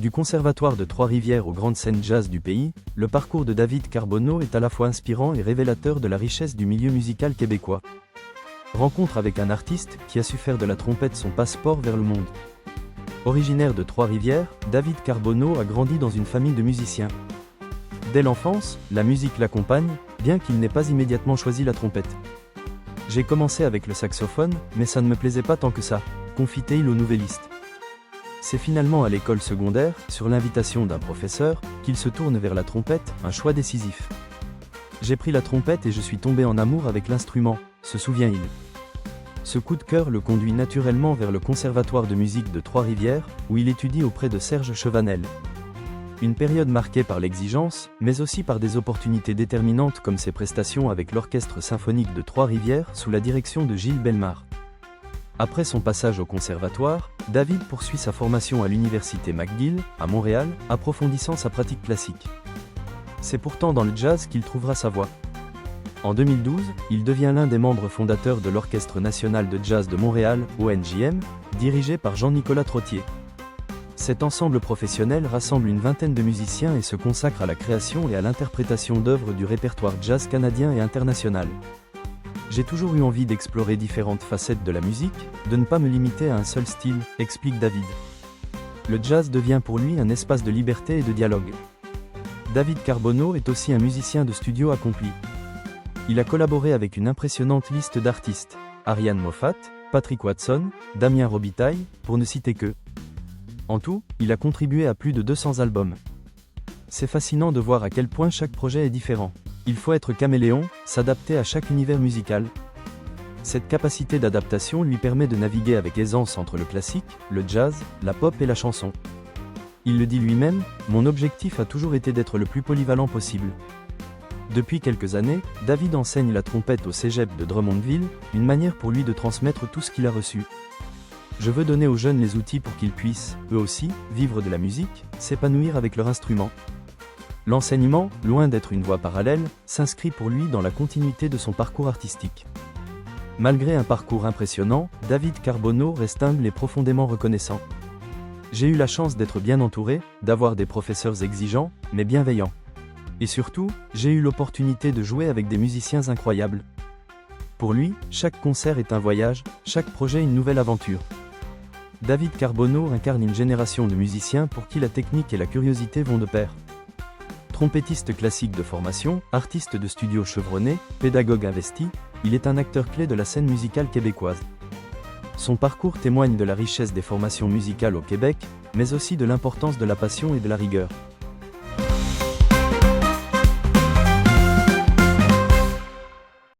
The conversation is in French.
Du Conservatoire de Trois-Rivières aux grandes scènes jazz du pays, le parcours de David Carbonneau est à la fois inspirant et révélateur de la richesse du milieu musical québécois. Rencontre avec un artiste qui a su faire de la trompette son passeport vers le monde. Originaire de Trois-Rivières, David Carbonneau a grandi dans une famille de musiciens. Dès l'enfance, la musique l'accompagne, bien qu'il n'ait pas immédiatement choisi la trompette. J'ai commencé avec le saxophone, mais ça ne me plaisait pas tant que ça, confie-t-il au Nouvelliste. C'est finalement à l'école secondaire, sur l'invitation d'un professeur, qu'il se tourne vers la trompette, un choix décisif. J'ai pris la trompette et je suis tombé en amour avec l'instrument, se souvient-il. Ce coup de cœur le conduit naturellement vers le Conservatoire de musique de Trois-Rivières, où il étudie auprès de Serge Chevanel. Une période marquée par l'exigence, mais aussi par des opportunités déterminantes comme ses prestations avec l'Orchestre symphonique de Trois-Rivières sous la direction de Gilles Bellemare. Après son passage au conservatoire, David poursuit sa formation à l'université McGill, à Montréal, approfondissant sa pratique classique. C'est pourtant dans le jazz qu'il trouvera sa voie. En 2012, il devient l'un des membres fondateurs de l'Orchestre national de jazz de Montréal, ONJM, dirigé par Jean-Nicolas Trottier. Cet ensemble professionnel rassemble une vingtaine de musiciens et se consacre à la création et à l'interprétation d'œuvres du répertoire jazz canadien et international. J'ai toujours eu envie d'explorer différentes facettes de la musique, de ne pas me limiter à un seul style, explique David. Le jazz devient pour lui un espace de liberté et de dialogue. David Carbonneau est aussi un musicien de studio accompli. Il a collaboré avec une impressionnante liste d'artistes, Ariane Moffat, Patrick Watson, Damien Robitaille, pour ne citer que. En tout, il a contribué à plus de 200 albums. C'est fascinant de voir à quel point chaque projet est différent. Il faut être caméléon, s'adapter à chaque univers musical. Cette capacité d'adaptation lui permet de naviguer avec aisance entre le classique, le jazz, la pop et la chanson. Il le dit lui-même, « Mon objectif a toujours été d'être le plus polyvalent possible ». Depuis quelques années, David enseigne la trompette au cégep de Drummondville, une manière pour lui de transmettre tout ce qu'il a reçu. Je veux donner aux jeunes les outils pour qu'ils puissent, eux aussi, vivre de la musique, s'épanouir avec leur instrument. L'enseignement, loin d'être une voie parallèle, s'inscrit pour lui dans la continuité de son parcours artistique. Malgré un parcours impressionnant, David Carbonneau reste humble et profondément reconnaissant. J'ai eu la chance d'être bien entouré, d'avoir des professeurs exigeants, mais bienveillants. Et surtout, j'ai eu l'opportunité de jouer avec des musiciens incroyables. Pour lui, chaque concert est un voyage, chaque projet une nouvelle aventure. David Carbonneau incarne une génération de musiciens pour qui la technique et la curiosité vont de pair. Trompettiste classique de formation, artiste de studio chevronné, pédagogue investi, il est un acteur clé de la scène musicale québécoise. Son parcours témoigne de la richesse des formations musicales au Québec, mais aussi de l'importance de la passion et de la rigueur.